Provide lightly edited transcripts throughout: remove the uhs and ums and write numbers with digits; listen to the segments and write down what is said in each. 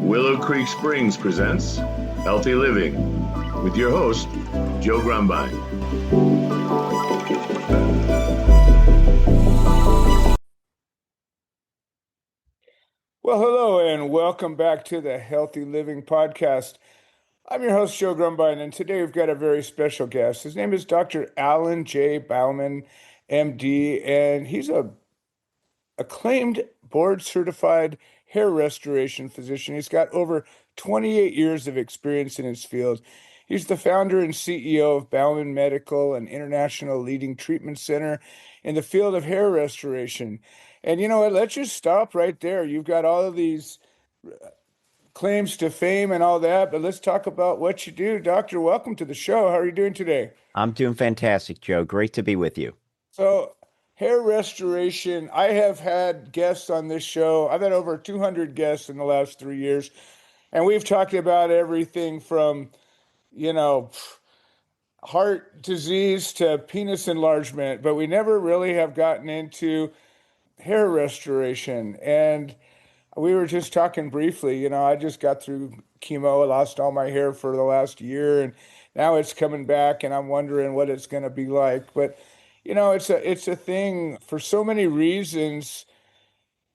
Willow Creek Springs presents Healthy Living with your host, Joe Grumbine. Well, hello and welcome back to the Healthy Living Podcast. I'm your host, Joe Grumbine, and today we've got a very special guest. His name is Dr. Alan J. Bauman, MD, and he's a acclaimed board-certified hair restoration physician. He's got over 28 years of experience in his field. He's the founder and CEO of Bauman Medical, an international leading treatment center in the field of hair restoration. And you know what? Let's just stop right there. You've got all of these claims to fame and all that, but let's talk about what you do. Doctor, welcome to the show. How are you doing today? I'm doing fantastic, Joe. Great to be with you. So, hair restoration, I have had guests on this show. I've had over 200 guests in the last 3 years, and we've talked about everything from, you know, heart disease to penis enlargement, but we never really have gotten into hair restoration. And we were just talking briefly, I just got through chemo. I lost all my hair for the last year, and now it's coming back, and I'm wondering what it's going to be like. But, it's a thing for so many reasons.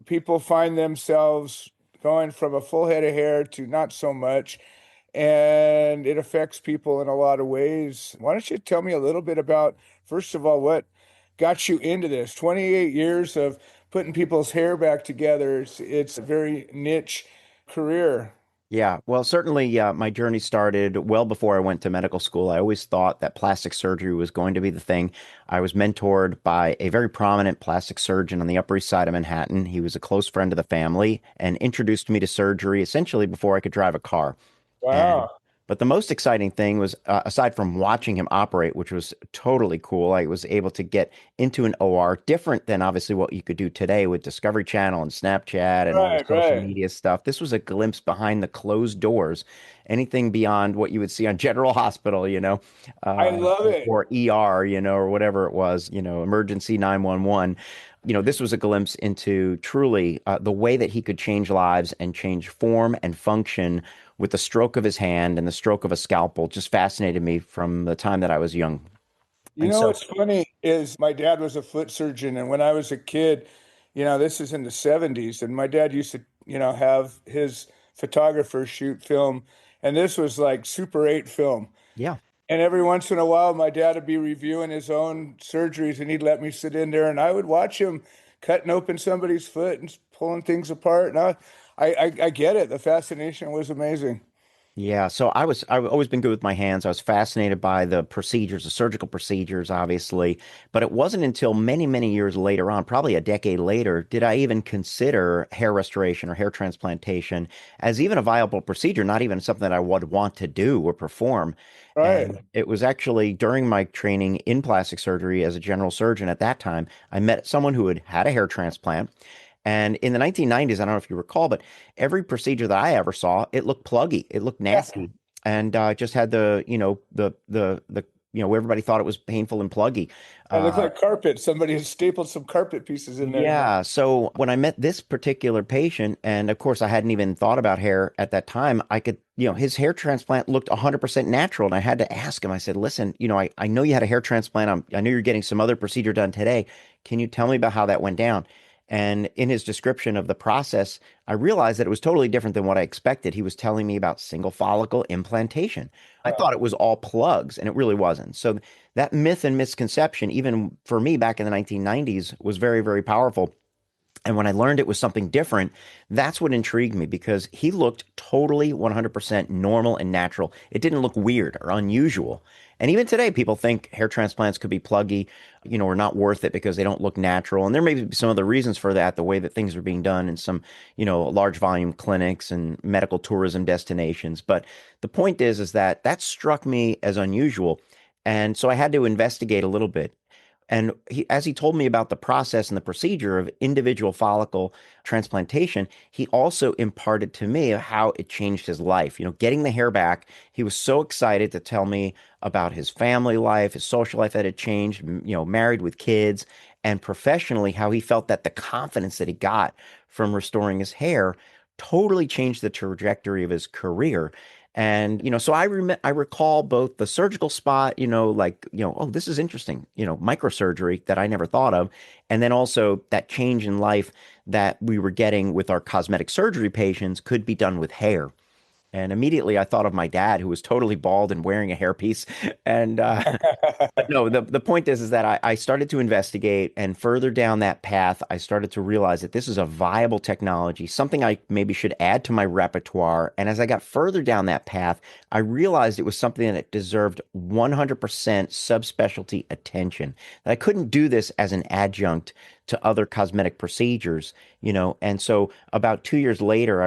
People find themselves going from a full head of hair to not so much, and it affects people in a lot of ways. Why don't you tell me a little bit about, first of all, what got you into this? 28 years of putting people's hair back together. It's a very niche career. Yeah, well, certainly my journey started well before I went to medical school. I always thought that plastic surgery was going to be the thing. I was mentored by a very prominent plastic surgeon on the Upper East Side of Manhattan. He was a close friend of the family and introduced me to surgery essentially before I could drive a car. And Wow. but the most exciting thing was, aside from watching him operate, which was totally cool, I was able to get into an OR, different than obviously what you could do today with Discovery Channel and Snapchat and all the Right, social right. media stuff. This was a glimpse behind the closed doors, anything beyond what you would see on General Hospital, I love it. or ER, or whatever it was, emergency 911. This was a glimpse into truly the way that he could change lives and change form and function with the stroke of his hand and the stroke of a scalpel. Just fascinated me from the time that I was young. You And know so, what's funny is my dad was a foot surgeon, and when I was a kid, this is in the 70s, and my dad used to, have his photographer shoot film, and this was like Super 8 film. yeah. And every once in a while, my dad would be reviewing his own surgeries, and he'd let me sit in there, and I would watch him cutting open somebody's foot and pulling things apart. And I get it. The fascination was amazing. Yeah, so I've always been good with my hands. I was fascinated by the procedures, the surgical procedures, obviously. But it wasn't until many, many years later on, probably a decade later, did I even consider hair restoration or hair transplantation as even a viable procedure, not even something that I would want to do or perform. Right. And it was actually during my training in plastic surgery as a general surgeon at that time, I met someone who had had a hair transplant. And in the 1990s, I don't know if you recall, but every procedure that I ever saw, it looked pluggy, it looked Yeah. nasty, and just had everybody thought it was painful and pluggy. It looked Uh, like carpet. Somebody had stapled some carpet pieces in there. yeah. So when I met this particular patient, and of course I hadn't even thought about hair at that time, I could, his hair transplant looked 100% natural. And I had to ask him, I said, listen, I know you had a hair transplant. I know you're getting some other procedure done today. Can you tell me about how that went down? And in his description of the process, I realized that it was totally different than what I expected. He was telling me about single follicle implantation. I thought it was all plugs, and it really wasn't. So that myth and misconception, even for me back in the 1990s, was very, very powerful. And when I learned it was something different, that's what intrigued me because he looked totally 100% normal and natural. It didn't look weird or unusual. And even today, people think hair transplants could be pluggy, or not worth it because they don't look natural. And there may be some other reasons for that, the way that things are being done in some, large volume clinics and medical tourism destinations. But the point is that struck me as unusual. And so I had to investigate a little bit. And as he told me about the process and the procedure of individual follicle transplantation, he also imparted to me how it changed his life. Getting the hair back, he was so excited to tell me about his family life, his social life that had changed, married with kids, and professionally, how he felt that the confidence that he got from restoring his hair totally changed the trajectory of his career. And, so I recall both the surgical spot, like, oh, this is interesting, microsurgery that I never thought of. And then also that change in life that we were getting with our cosmetic surgery patients could be done with hair. And immediately I thought of my dad, who was totally bald and wearing a hairpiece. And but no, the point is that I started to investigate, and further down that path, I started to realize that this is a viable technology, something I maybe should add to my repertoire. And as I got further down that path, I realized it was something that deserved 100% subspecialty attention. That I couldn't do this as an adjunct to other cosmetic procedures, And so about 2 years later,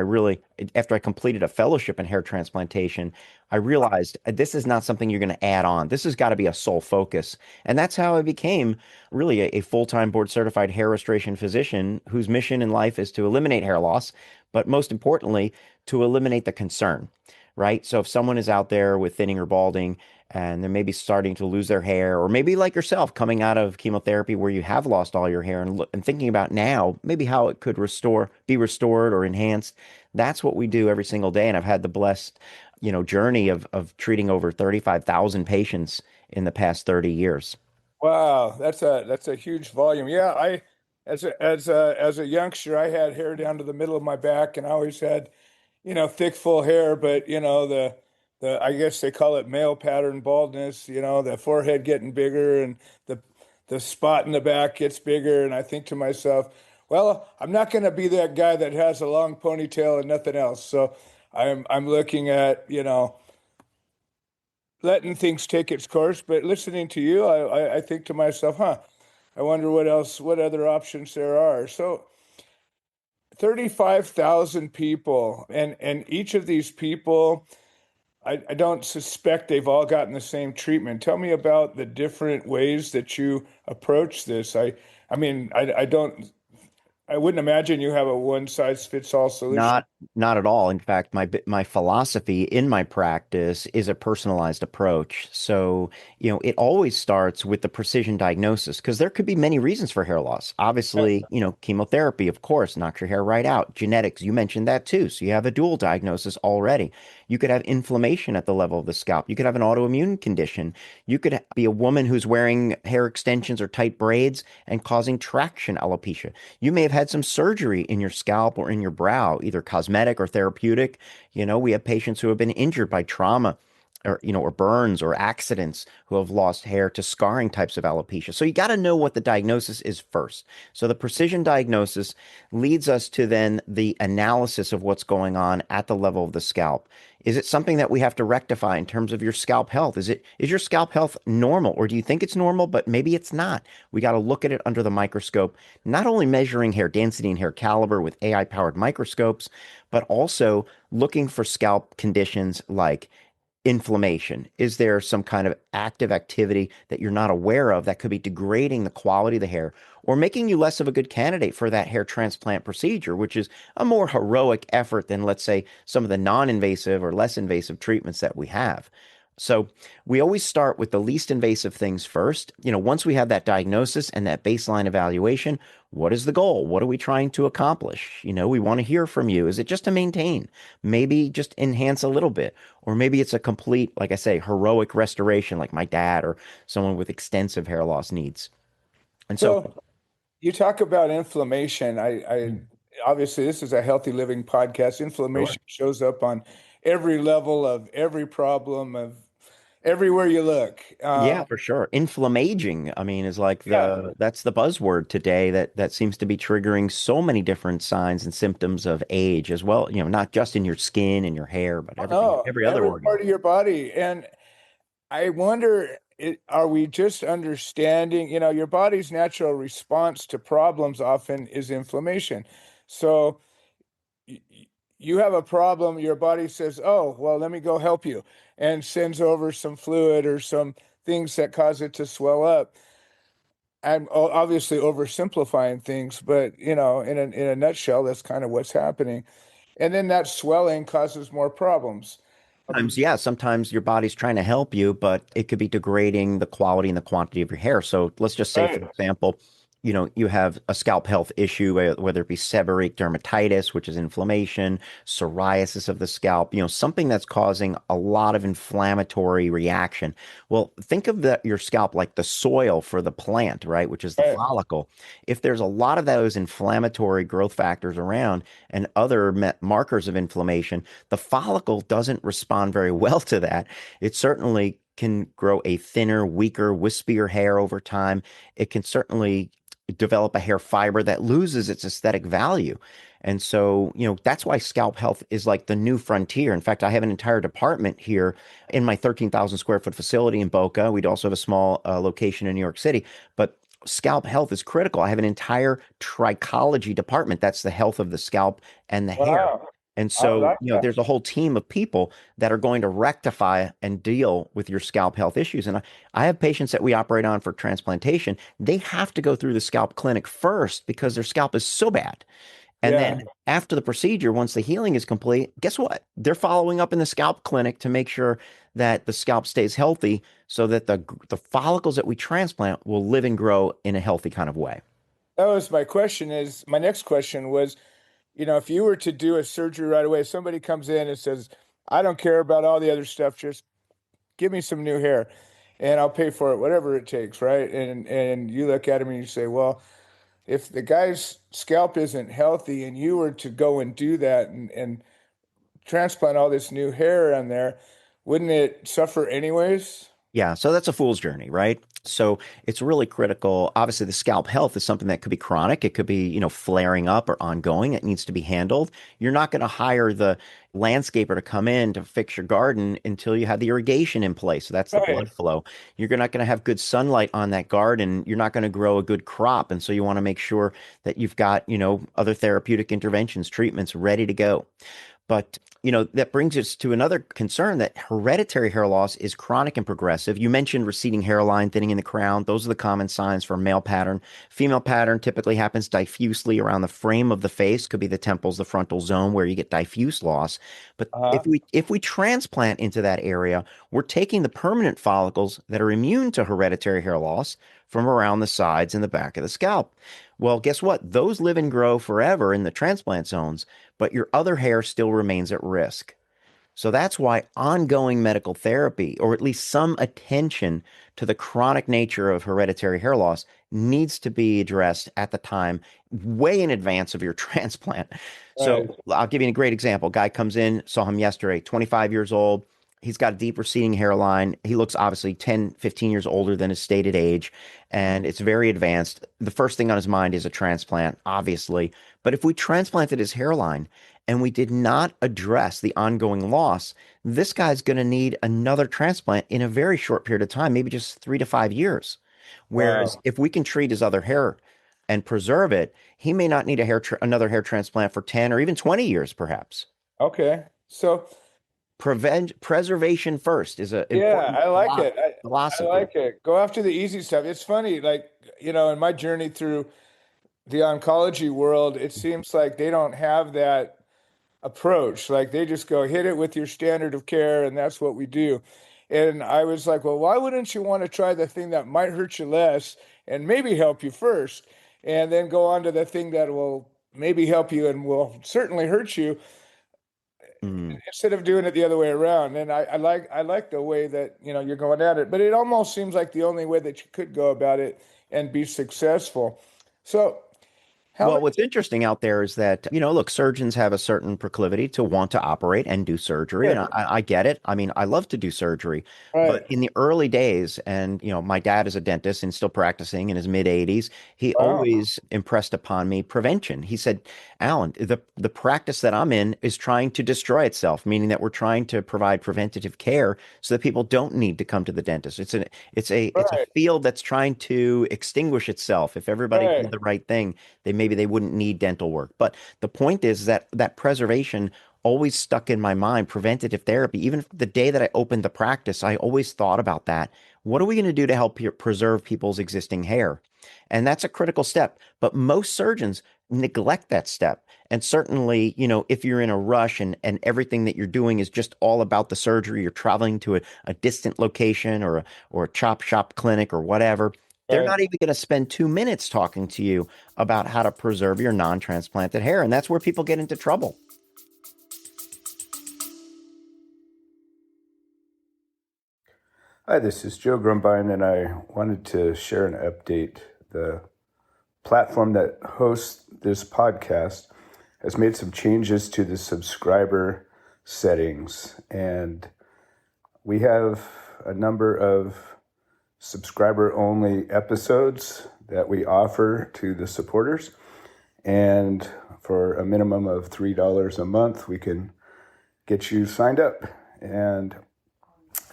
after I completed a fellowship in hair transplantation, I realized this is not something you're going to add on. This has got to be a sole focus. And that's how I became really a full-time board certified hair restoration physician whose mission in life is to eliminate hair loss, but most importantly, to eliminate the concern, right? So if someone is out there with thinning or balding and they're maybe starting to lose their hair, or maybe like yourself coming out of chemotherapy where you have lost all your hair and thinking about now maybe how it could be restored or enhanced, that's what we do every single day. And I've had the blessed journey of treating over 35,000 patients in the past 30 years. Wow, that's a huge volume. Yeah, I as a youngster, I had hair down to the middle of my back, and I always had, thick, full hair. But the I guess they call it male pattern baldness. The forehead getting bigger and the spot in the back gets bigger. And I think to myself, well, I'm not going to be that guy that has a long ponytail and nothing else. So I'm looking at, letting things take its course. But listening to you, I think to myself, huh, I wonder what other options there are. So 35,000 people, and each of these people, I don't suspect they've all gotten the same treatment. Tell me about the different ways that you approach this. I mean, I wouldn't imagine you have a one size fits all solution. Not at all. In fact, my philosophy in my practice is a personalized approach. So, it always starts with the precision diagnosis because there could be many reasons for hair loss. Obviously, chemotherapy, of course, knocks your hair right out. Genetics, you mentioned that too. So you have a dual diagnosis already. You could have inflammation at the level of the scalp. You could have an autoimmune condition. You could be a woman who's wearing hair extensions or tight braids and causing traction alopecia. You may have had some surgery in your scalp or in your brow, either cosmetic or therapeutic. We have patients who have been injured by trauma or burns or accidents who have lost hair to scarring types of alopecia. So you got to know what the diagnosis is first. So the precision diagnosis leads us to then the analysis of what's going on at the level of the scalp. Is it something that we have to rectify in terms of your scalp health? Is your scalp health normal, or do you think it's normal, but maybe it's not? We got to look at it under the microscope, not only measuring hair density and hair caliber with AI powered microscopes, but also looking for scalp conditions like inflammation. Is there some kind of active activity that you're not aware of that could be degrading the quality of the hair or making you less of a good candidate for that hair transplant procedure, which is a more heroic effort than, let's say, some of the non-invasive or less invasive treatments that we have? So we always start with the least invasive things first. Once we have that diagnosis and that baseline evaluation, what is the goal? What are we trying to accomplish? We want to hear from you. Is it just to maintain? Maybe just enhance a little bit, or maybe it's a complete, like I say, heroic restoration, like my dad or someone with extensive hair loss needs. And so, So you talk about inflammation. I obviously this is a healthy living podcast. sure. Inflammation shows up on every level of every problem of everywhere you look. Yeah, for sure. Inflammaging, I mean, is like Yeah. that's the buzzword today that seems to be triggering so many different signs and symptoms of age as well, not just in your skin and your hair, but everything, No, every other every organ. part of your body. And I wonder, are we just understanding, your body's natural response to problems often is inflammation. So y- y- you have a problem, your body says, "Oh, well, let me go help you," and sends over some fluid or some things that cause it to swell up. I'm obviously oversimplifying things, but in a nutshell, that's kind of what's happening. And then that swelling causes more problems. Sometimes, yeah, sometimes your body's trying to help you, but it could be degrading the quality and the quantity of your hair. So let's just say, for Right. example, you have a scalp health issue, whether it be seborrheic dermatitis, which is inflammation, psoriasis of the scalp, something that's causing a lot of inflammatory reaction. Well, think of your scalp like the soil for the plant, right? Which is the Right. follicle. If there's a lot of those inflammatory growth factors around and other markers of inflammation, the follicle doesn't respond very well to that. It certainly can grow a thinner, weaker, wispier hair over time. It can certainly develop a hair fiber that loses its aesthetic value. And so, that's why scalp health is like the new frontier. In fact, I have an entire department here in my 13,000 square foot facility in Boca. We'd also have a small location in New York City, but scalp health is critical. I have an entire trichology department. That's the health of the scalp and the hair. Wow. And I so, like that. there's a whole team of people that are going to rectify and deal with your scalp health issues. And I have patients that we operate on for transplantation. They have to go through the scalp clinic first because their scalp is so bad. And Yeah. then after the procedure, once the healing is complete, guess what? They're following up in the scalp clinic to make sure that the scalp stays healthy so that the follicles that we transplant will live and grow in a healthy kind of way. That was my next question was, if you were to do a surgery right away, somebody comes in and says, I don't care about all the other stuff, just give me some new hair and I'll pay for it, whatever it takes, right? And you look at him and you say, well, if the guy's scalp isn't healthy and you were to go and do that and transplant all this new hair on there, wouldn't it suffer anyways? Yeah, so that's a fool's journey, right? So it's really critical. Obviously, the scalp health is something that could be chronic. It could be, flaring up or ongoing. It needs to be handled. You're not going to hire the landscaper to come in to fix your garden until you have the irrigation in place. So that's the Right. blood flow. You're not going to have good sunlight on that garden. You're not going to grow a good crop. And so you want to make sure that you've got, other therapeutic interventions, treatments ready to go. But, that brings us to another concern that hereditary hair loss is chronic and progressive. You mentioned receding hairline, thinning in the crown. Those are the common signs for male pattern. Female pattern typically happens diffusely around the frame of the face, could be the temples, the frontal zone where you get diffuse loss. But Uh-huh. if we transplant into that area, we're taking the permanent follicles that are immune to hereditary hair loss from around the sides and the back of the scalp. Well, guess what? Those live and grow forever in the transplant zones, but your other hair still remains at risk. So that's why ongoing medical therapy, or at least some attention to the chronic nature of hereditary hair loss, needs to be addressed at the time, way in advance of your transplant. Right. So I'll give you a great example. Guy comes in, saw him yesterday, 25 years old. He's got a deep receding hairline. He looks obviously 10, 15 years older than his stated age, and it's very advanced. The first thing on his mind is a transplant, obviously. But if we transplanted his hairline, and we did not address the ongoing loss, this guy's going to need another transplant in a very short period of time, maybe just 3 to 5 years. Whereas Wow. if we can treat his other hair and preserve it, he may not need another hair transplant for 10 or even 20 years, perhaps. Okay. So, Preservation first is an yeah, important I like it. I philosophy. like it. Go after the easy stuff. It's funny, like, in my journey through the oncology world, it seems like they don't have that approach. Like they just go hit it with your standard of care, and that's what we do. And I was like, well, why wouldn't you want to try the thing that might hurt you less and maybe help you first, and then go on to the thing that will maybe help you and will certainly hurt you Mm. instead of doing it the other way around. And I like the way that you're going at it, but it almost seems like the only way that you could go about it and be successful. So how Well, many? what's interesting out there is that, look, surgeons have a certain proclivity to want to operate and do surgery. And Sure. I get it. I mean, I love to do surgery. But Right. in the early days, and, my dad is a dentist and still practicing in his mid 80s, he Wow. always impressed upon me prevention. He said, Alan, the practice that I'm in is trying to destroy itself, meaning that we're trying to provide preventative care so that people don't need to come to the dentist. It's a Right. field that's trying to extinguish itself. If everybody did Right. the right thing, maybe they wouldn't need dental work. But the point is that preservation always stuck in my mind, preventative therapy. Even the day that I opened the practice, I always thought about that. What are we going to do to help preserve people's existing hair? And that's a critical step. But most surgeons neglect that step. And certainly, if you're in a rush and everything that you're doing is just all about the surgery, you're traveling to a distant location or a chop shop clinic or whatever, They're Right. not even going to spend 2 minutes talking to you about how to preserve your non-transplanted hair. And that's where people get into trouble. Hi, this is Joe Grumbine, and I wanted to share an update. The platform that hosts this podcast has made some changes to the subscriber settings, and we have a number of subscriber-only episodes that we offer to the supporters. And for a minimum of $3 a month, we can get you signed up. And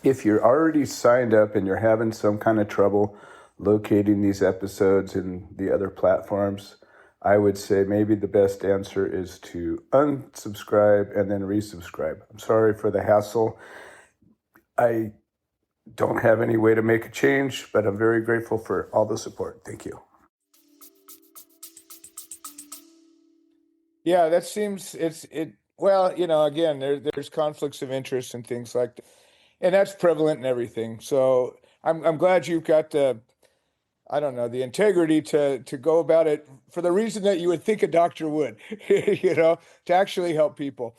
if you're already signed up and you're having some kind of trouble locating these episodes in the other platforms, I would say maybe the best answer is to unsubscribe and then resubscribe. I'm sorry for the hassle. I don't have any way to make a change, but I'm very grateful for all the support. Thank you. Yeah, that seems well, again, there's conflicts of interest and things like that. And that's prevalent in everything. So I'm glad you've got the, I don't know, the integrity to go about it for the reason that you would think a doctor would, to actually help people.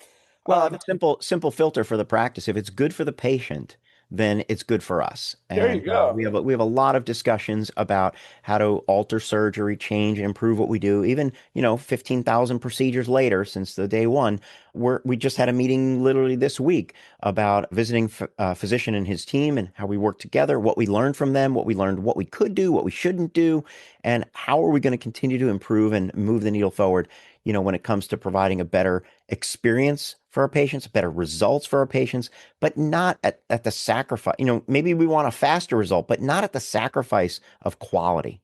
Well, I have a simple filter for the practice. If it's good for the patient, then it's good for us. There you And go. we have a lot of discussions about how to alter surgery, change, and improve what we do. Even 15,000 procedures later since the day one, we just had a meeting literally this week about visiting a physician and his team and how we work together, what we learned from them, what we learned, what we could do, what we shouldn't do, and how are we going to continue to improve and move the needle forward. When it comes to providing a better experience for our patients, better results for our patients, but not at the sacrifice. Maybe we want a faster result, but not at the sacrifice of quality.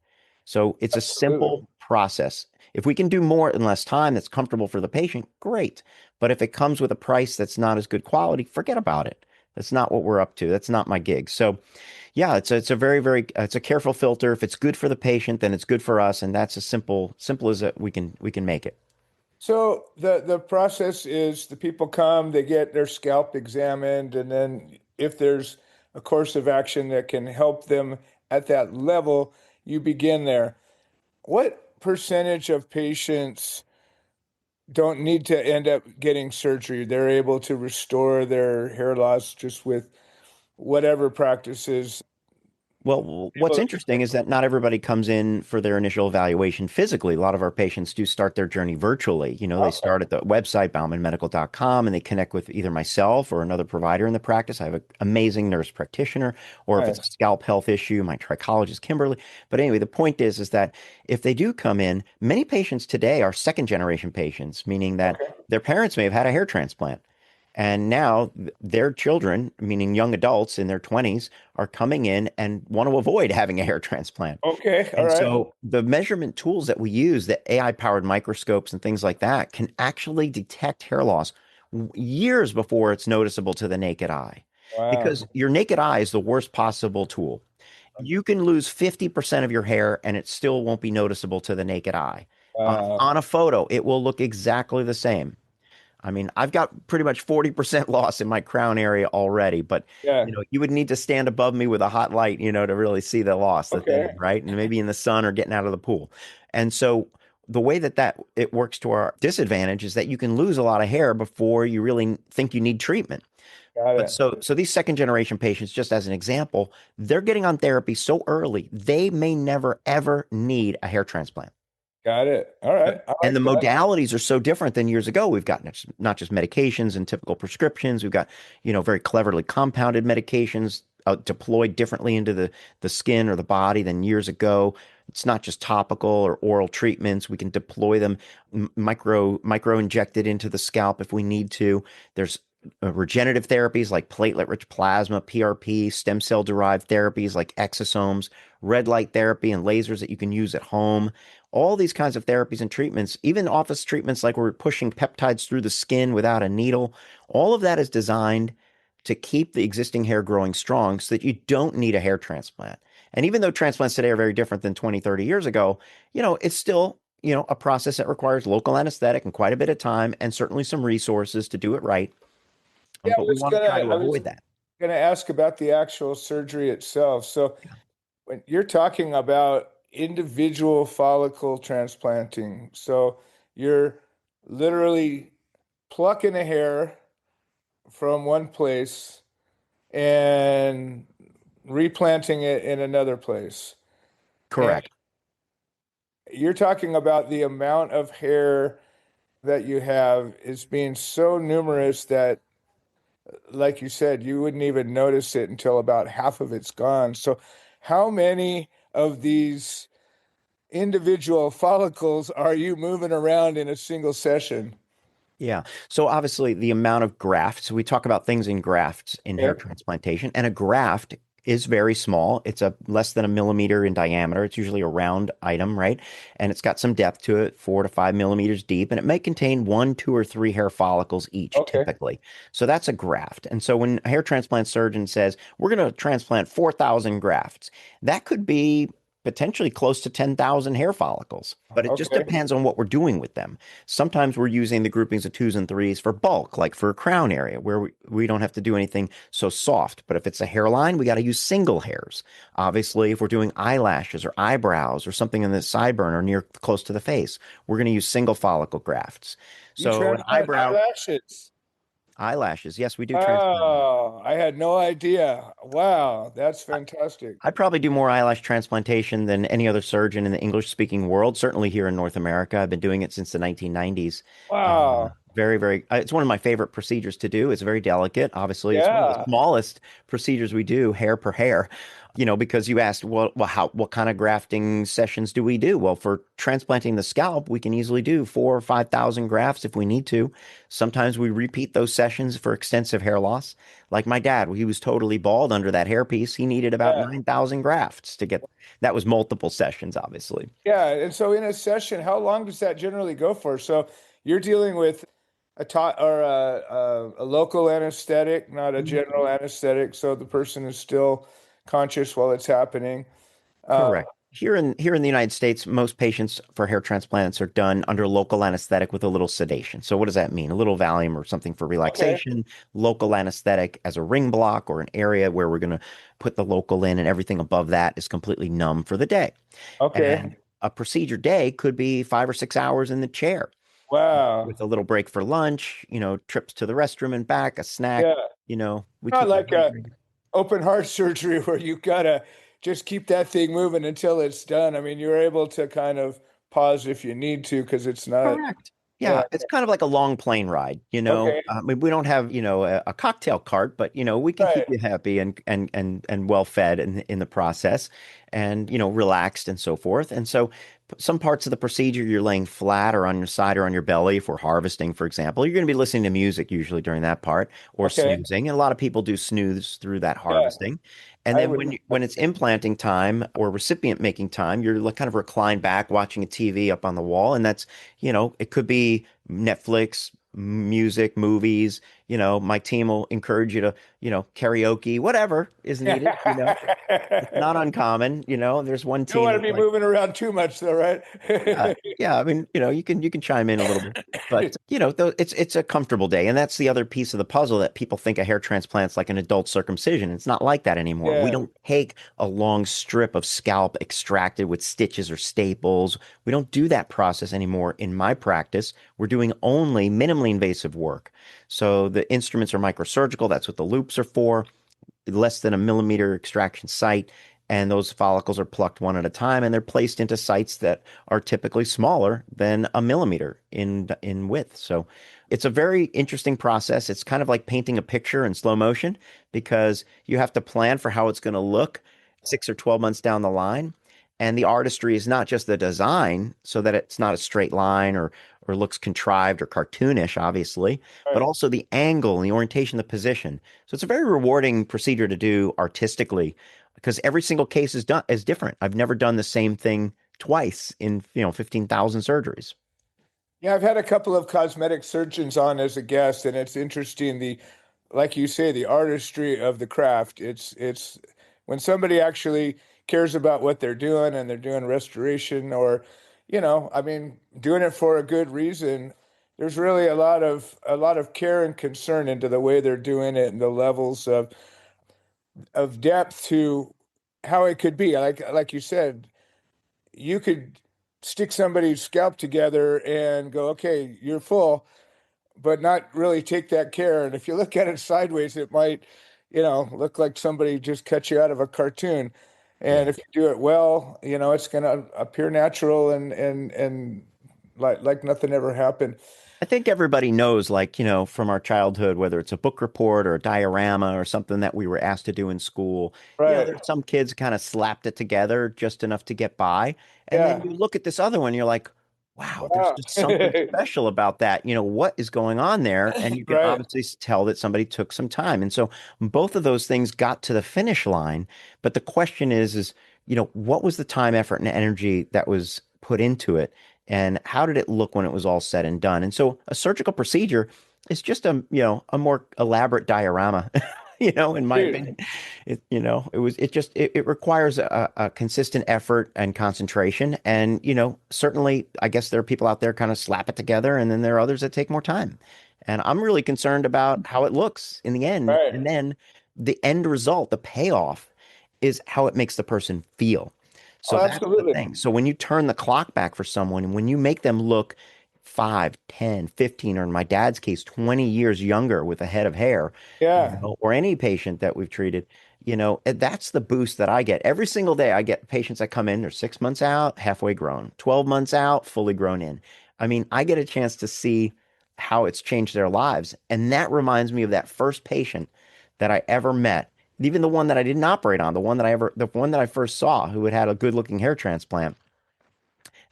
So it's a Absolutely. simple process. If we can do more in less time that's comfortable for the patient, great. But if it comes with a price that's not as good quality, forget about it. That's not what we're up to. That's not my gig. So yeah, it's a very, very, it's a careful filter. If it's good for the patient, then it's good for us. And that's as simple as we can make it. So the process is the people come, they get their scalp examined, and then if there's a course of action that can help them at that level, you begin there. What percentage of patients don't need to end up getting surgery? They're able to restore their hair loss just with whatever practices. Well, what's interesting is that not everybody comes in for their initial evaluation physically. A lot of our patients do start their journey virtually. They Okay. start at the website, baumanmedical.com, and they connect with either myself or another provider in the practice. I have an amazing nurse practitioner, or if it's a Nice. scalp health issue, my trichologist, Kimberly. But anyway, the point is that if they do come in, many patients today are second generation patients, meaning that Okay. their parents may have had a hair transplant. And now their children, meaning young adults in their 20s, are coming in and want to avoid having a hair transplant. Okay. All And right. so the measurement tools that we use, the AI-powered microscopes and things like that, can actually detect hair loss years before it's noticeable to the naked eye. Wow. Because your naked eye is the worst possible tool. You can lose 50% of your hair and it still won't be noticeable to the naked eye. Wow. On a photo, it will look exactly the same. I mean, I've got pretty much 40% loss in my crown area already, but Yeah. you would need to stand above me with a hot light, to really see the loss, the Okay. thinning, right? And maybe in the sun or getting out of the pool. And so the way that it works to our disadvantage is that you can lose a lot of hair before you really think you need treatment. Got But it. so these second generation patients, just as an example, they're getting on therapy so early, they may never ever need a hair transplant. Got it. All right. I And the like that. modalities are so different than years ago. We've got not just medications and typical prescriptions. We've got, very cleverly compounded medications deployed differently into the skin or the body than years ago. It's not just topical or oral treatments. We can deploy them micro injected into the scalp if we need to. There's regenerative therapies like platelet-rich plasma, PRP, stem cell derived therapies like exosomes, red light therapy, and lasers that you can use at home. All these kinds of therapies and treatments, even office treatments like we're pushing peptides through the skin without a needle, all of that is designed to keep the existing hair growing strong so that you don't need a hair transplant. And even though transplants today are very different than 20, 30 years ago, it's still, a process that requires local anesthetic and quite a bit of time and certainly some resources to do it right. Yeah, But we want to try to I was avoid that. gonna ask about the actual surgery itself. So when you're talking about individual follicle transplanting, so you're literally plucking a hair from one place and replanting it in another place. And Correct. you're talking about the amount of hair that you have is being so numerous that, like you said, you wouldn't even notice it until about half of it's gone. So, how many of these individual follicles are you moving around in a single session? Yeah. So obviously the amount of grafts, we talk about things in grafts in hair Okay. transplantation, and a graft is very small. It's a less than a millimeter in diameter. It's usually a round item, right? And it's got some depth to it, 4 to 5 millimeters deep, and it may contain one, two, or three hair follicles each, Okay. typically. So that's a graft. And so when a hair transplant surgeon says, we're going to transplant 4,000 grafts, that could be potentially close to 10,000 hair follicles, but it just Okay. depends on what we're doing with them. Sometimes we're using the groupings of twos and threes for bulk, like for a crown area where we don't have to do anything so soft. But if it's a hairline, we got to use single hairs. Obviously, if we're doing eyelashes or eyebrows or something in the sideburn or near close to the face, we're going to use single follicle grafts. You So an transplant eyebrow, eyelashes. eyelashes, yes, we do transplant. Oh, I had no idea. Wow, that's fantastic. I'd probably do more eyelash transplantation than any other surgeon in the English speaking world, certainly here in North America. I've been doing it since the 1990s. Wow. Very, very, it's one of my favorite procedures to do. It's very delicate. Obviously, it's one of the Yeah. smallest procedures we do, hair per hair. Because you asked, what kind of grafting sessions do we do? Well, for transplanting the scalp, we can easily do 4 or 5,000 grafts if we need to. Sometimes we repeat those sessions for extensive hair loss. Like my dad, he was totally bald under that hairpiece. He needed about Yeah. 9,000 grafts to get that was multiple sessions, obviously. Yeah. And so in a session, how long does that generally go for? So you're dealing with a local anesthetic, not a Mhm. general anesthetic, so the person is still conscious while it's happening. Uh, Correct. Here in the United States, most patients for hair transplants are done under local anesthetic with a little sedation. So what does that mean? A little Valium or something for okay. relaxation, local anesthetic as a ring block or an area where we're going to put the local in and everything above that is completely numb for the day. And Okay. a procedure day could be 5 or 6 hours in the chair Wow. with a little break for lunch, trips to the restroom and back, a snack, Yeah. we Not keep you like a hydrated. open heart surgery where you gotta just keep that thing moving until it's done. I mean, you're able to kind of pause if you need to because it's not, Correct. yeah. Yeah, it's kind of like a long plane ride, Okay. we don't have, a cocktail cart, but we can keep Right. you happy and well fed in the process and relaxed and so forth. And so some parts of the procedure you're laying flat or on your side or on your belly if we're harvesting, for example. You're going to be listening to music usually during that part or Okay. snoozing. And a lot of people do snooze through that Yeah. harvesting. And I then would. when it's implanting time or recipient making time, you're like kind of reclined back watching a TV up on the wall, and that's it could be Netflix, music, movies. My team will encourage you to, karaoke, whatever is needed. It's not uncommon. There's one Don't team want to that's be like, moving around too much though, right? yeah, yeah. I mean, you can chime in a little bit, but though it's a comfortable day, and that's the other piece of the puzzle that people think a hair transplant's like an adult circumcision. It's not like that anymore. We Yeah. don't take a long strip of scalp extracted with stitches or staples. We don't do that process anymore in my practice. We're doing only minimally invasive work. So the instruments are microsurgical. That's what the loops are for, less than a millimeter extraction site, and those follicles are plucked one at a time, and they're placed into sites that are typically smaller than a millimeter in width. So it's a very interesting process. It's kind of like painting a picture in slow motion because you have to plan for how it's going to look 6 or 12 months down the line. And the artistry is not just the design, so that it's not a straight line or looks contrived or cartoonish, obviously, but Right. also the angle and the orientation, the position. So it's a very rewarding procedure to do artistically because every single case is different. I've never done the same thing twice in 15,000 surgeries. Yeah, I've had a couple of cosmetic surgeons on as a guest, and it's interesting like you say, the artistry of the craft. It's when somebody actually cares about what they're doing and they're doing restoration or, I mean, doing it for a good reason. There's really a lot of care and concern into the way they're doing it and the levels of depth to how it could be. Like you said, you could stick somebody's scalp together and go, okay, you're full, but not really take that care. And if you look at it sideways, it might, look like somebody just cut you out of a cartoon. And Yeah. if you do it well, it's going to appear natural and like nothing ever happened. I think everybody knows, like, from our childhood, whether it's a book report or a diorama or something that we were asked to do in school, Right. there's some kids kind of slapped it together just enough to get by. And then Yeah. you look at this other one, you're like, wow, there's Wow. just something special about that. What is going on there? And you can Right. obviously tell that somebody took some time. And so both of those things got to the finish line. But the question is, what was the time, effort, and energy that was put into it? And how did it look when it was all said and done? And so a surgical procedure is just a more elaborate diorama, in my Dude. opinion. It requires a consistent effort and concentration. And, certainly I guess there are people out there kind of slap it together, and then there are others that take more time. And I'm really concerned about how it looks in the end. Right. And then the end result, the payoff, is how it makes the person feel. Oh, So that's the absolutely. thing. So when you turn the clock back for someone, and when you make them look 5, 10, 15, or in my dad's case, 20 years younger with a head of hair, Yeah. or any patient that we've treated, that's the boost that I get. Every single day, I get patients that come in, they're 6 months out, halfway grown, 12 months out, fully grown in. I mean, I get a chance to see how it's changed their lives. And that reminds me of that first patient that I ever met, even the one that I didn't operate on, the one that I first saw who had a good looking hair transplant.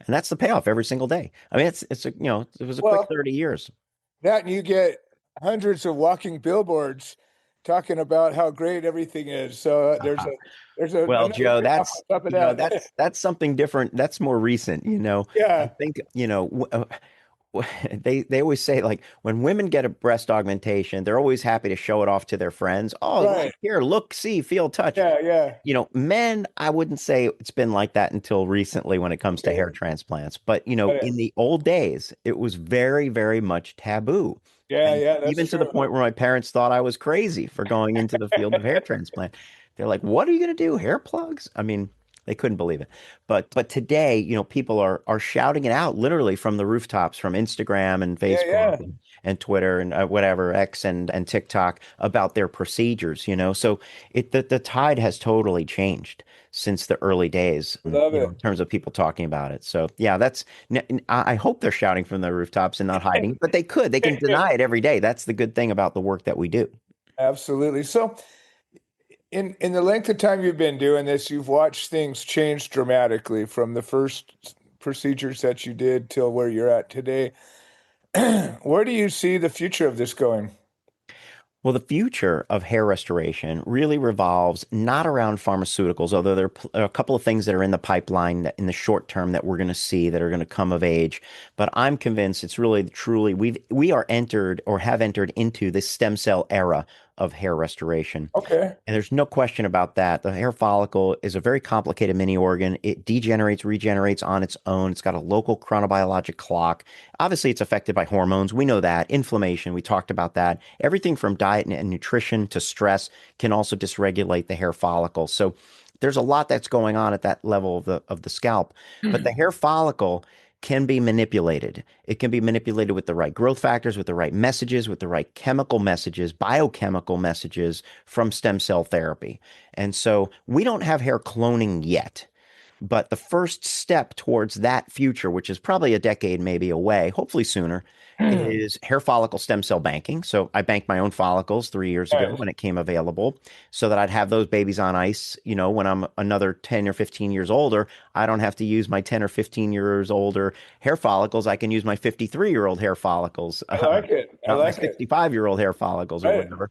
And that's the payoff every single day. I mean, it was a quick Well, 30 years. that and you get hundreds of walking billboards talking about how great everything is. So Well, another Joe, payoff on top of that. that's something different. That's more recent. I Yeah. think, they always say, like, when women get a breast augmentation, they're always happy to show it off to their friends. Oh, like, Right. here, look, see, feel, touch. Yeah. Yeah. Men, I wouldn't say it's been like that until recently when it comes to hair Okay. transplants. But, Got in it. the old days, it was very, very much taboo. Yeah. And Yeah. That's even to the true. point where my parents thought I was crazy for going into the field of hair transplant. They're like, what are you going to do? Hair plugs? I mean, they couldn't believe it. But today, people are shouting it out literally from the rooftops, from Instagram and Yeah. Facebook Yeah. and Twitter and whatever, X and TikTok, about their procedures, So the tide has totally changed since the early days, Love in it. terms of people talking about it. So yeah, I hope they're shouting from the rooftops and not hiding, but they can deny it every day. That's the good thing about the work that we do. Absolutely. So in the length of time you've been doing this, you've watched things change dramatically from the first procedures that you did till where you're at today. Where do you see the future of this going? Well, the future of hair restoration really revolves not around pharmaceuticals, although there are a couple of things that are in the pipeline that in the short term that we're going to see that are going to come of age. But I'm convinced it's really truly we are entered or have entered into this stem cell era of hair restoration. Okay. And there's no question about that. The hair follicle is a very complicated mini organ. It degenerates, regenerates on its own. It's got a local chronobiologic clock. Obviously, it's affected by hormones. We know that. Inflammation, we talked about that. Everything from diet and nutrition to stress can also dysregulate the hair follicle. So there's a lot that's going on at that level of the scalp. But the hair follicle can be manipulated. It can be manipulated with the right growth factors, with the right messages, with the right chemical messages, biochemical messages from stem cell therapy. And so we don't have hair cloning yet. But the first step towards that future, which is probably a decade maybe away, hopefully sooner, is hair follicle stem cell banking. So I banked my own follicles 3 years ago Nice. when it came available so that I'd have those babies on ice. When I'm another 10 or 15 years older, I don't have to use my 10 or 15 years older hair follicles. I can use my 53-year-old hair follicles, I like it. I not my like it. 65-year-old hair follicles or Right. whatever.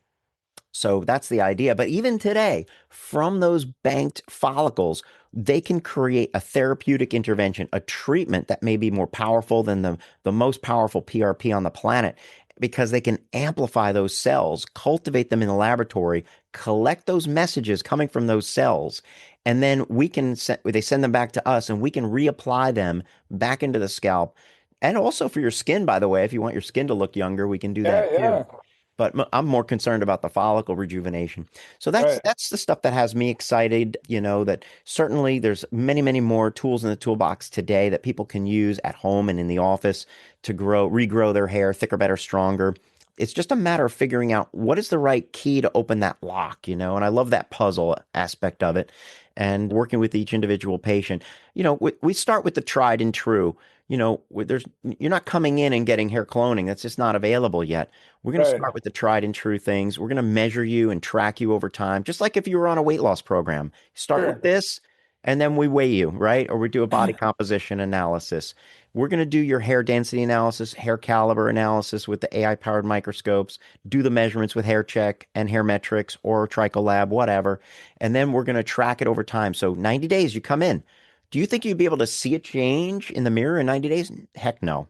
So that's the idea. But even today, from those banked follicles, they can create a therapeutic intervention, a treatment that may be more powerful than the most powerful PRP on the planet, because they can amplify those cells, cultivate them in the laboratory, collect those messages coming from those cells, and then they send them back to us, and we can reapply them back into the scalp. And also for your skin, by the way, if you want your skin to look younger, we can do Yeah. that too. Yeah. but I'm more concerned about the follicle rejuvenation. So that's Right. that's the stuff that has me excited, that certainly there's many, many more tools in the toolbox today that people can use at home and in the office to regrow their hair thicker, better, stronger. It's just a matter of figuring out what is the right key to open that lock, and I love that puzzle aspect of it and working with each individual patient. We start with the tried and true. You're not coming in and getting hair cloning. That's just not available yet. We're going to Right. start with the tried and true things. We're going to measure you and track you over time, just like if you were on a weight loss program. Start with Sure. this, and then we weigh you, right? Or we do a body composition analysis. We're going to do your hair density analysis, hair caliber analysis with the AI-powered microscopes, do the measurements with Hair Check and Hair Metrics or Tricolab, whatever. And then we're going to track it over time. So 90 days, you come in. Do you think you'd be able to see a change in the mirror in 90 days? Heck no.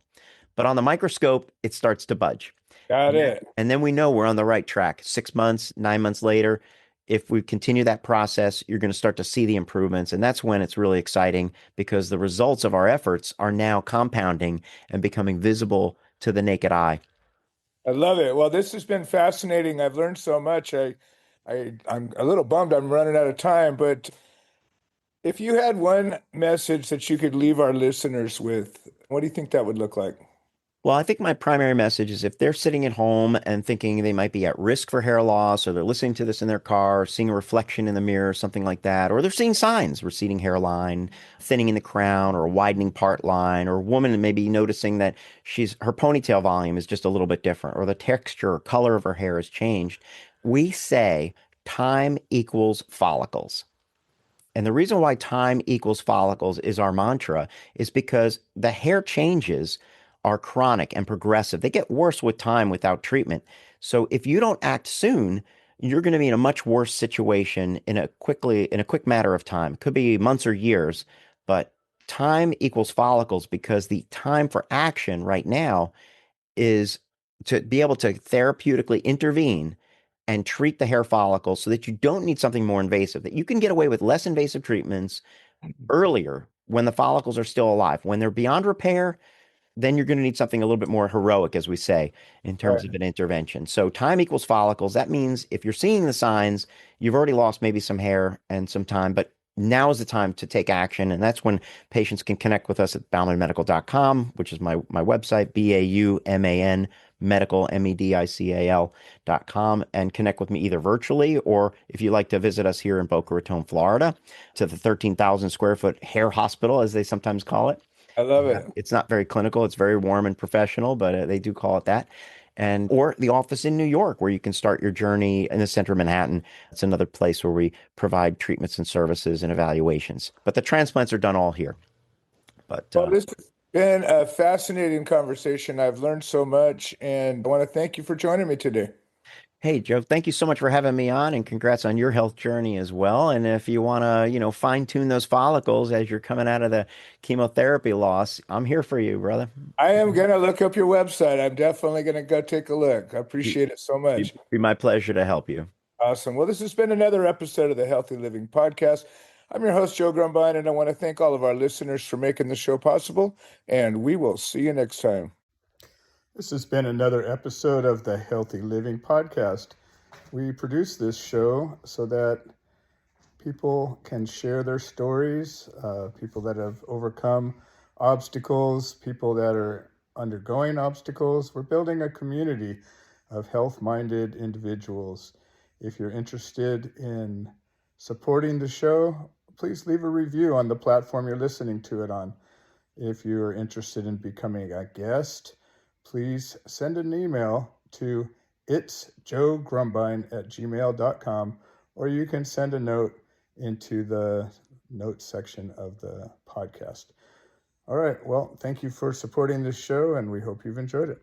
But on the microscope, it starts to budge. Got it. And then we know we're on the right track. 6 months, 9 months later, if we continue that process, you're going to start to see the improvements. And that's when it's really exciting because the results of our efforts are now compounding and becoming visible to the naked eye. I love it. Well, this has been fascinating. I've learned so much. I'm a little bummed I'm running out of time, but if you had one message that you could leave our listeners with, what do you think that would look like? Well, I think my primary message is if they're sitting at home and thinking they might be at risk for hair loss, or they're listening to this in their car, seeing a reflection in the mirror, something like that, or they're seeing signs, receding hairline, thinning in the crown, or a widening part line, or a woman maybe noticing that her ponytail volume is just a little bit different, or the texture or color of her hair has changed. We say time equals follicles. And the reason why time equals follicles is our mantra is because the hair changes are chronic and progressive. They get worse with time without treatment. So if you don't act soon, you're going to be in a much worse situation in a quick matter of time. It could be months or years, but time equals follicles because the time for action right now is to be able to therapeutically intervene and treat the hair follicles so that you don't need something more invasive, that you can get away with less invasive treatments earlier when the follicles are still alive. When they're beyond repair, then you're going to need something a little bit more heroic, as we say, in terms Right. of an intervention. So time equals follicles. That means if you're seeing the signs, you've already lost maybe some hair and some time, but now is the time to take action. And that's when patients can connect with us at baumanmedical.com, which is my website, BAUMAN medical, medical.com, and connect with me either virtually or if you like to visit us here in Boca Raton, Florida, to the 13,000 square foot hair hospital, as they sometimes call it. I love it. It's not very clinical. It's very warm and professional, but they do call it that. Or the office in New York, where you can start your journey in the center of Manhattan. It's another place where we provide treatments and services and evaluations. But the transplants are done all here. But Well, this has been a fascinating conversation. I've learned so much, and I want to thank you for joining me today. hey, Joe, thank you so much for having me on, and congrats on your health journey as well. And if you want to, fine tune those follicles as you're coming out of the chemotherapy loss, I'm here for you, brother. I am going to look up your website. I'm definitely going to go take a look. I Be, appreciate it so much. be my pleasure to help you. Awesome. Well, this has been another episode of the Healthy Living Podcast. I'm your host, Joe Grumbine, and I want to thank all of our listeners for making the show possible. And we will see you next time. This has been another episode of the Healthy Living Podcast. We produce this show so that people can share their stories, people that have overcome obstacles, people that are undergoing obstacles. We're building a community of health-minded individuals. If you're interested in supporting the show, please leave a review on the platform you're listening to it on. If you're interested in becoming a guest, please send an email to itsjoegrumbine@gmail.com, or you can send a note into the notes section of the podcast. All right. Well, thank you for supporting this show, and we hope you've enjoyed it.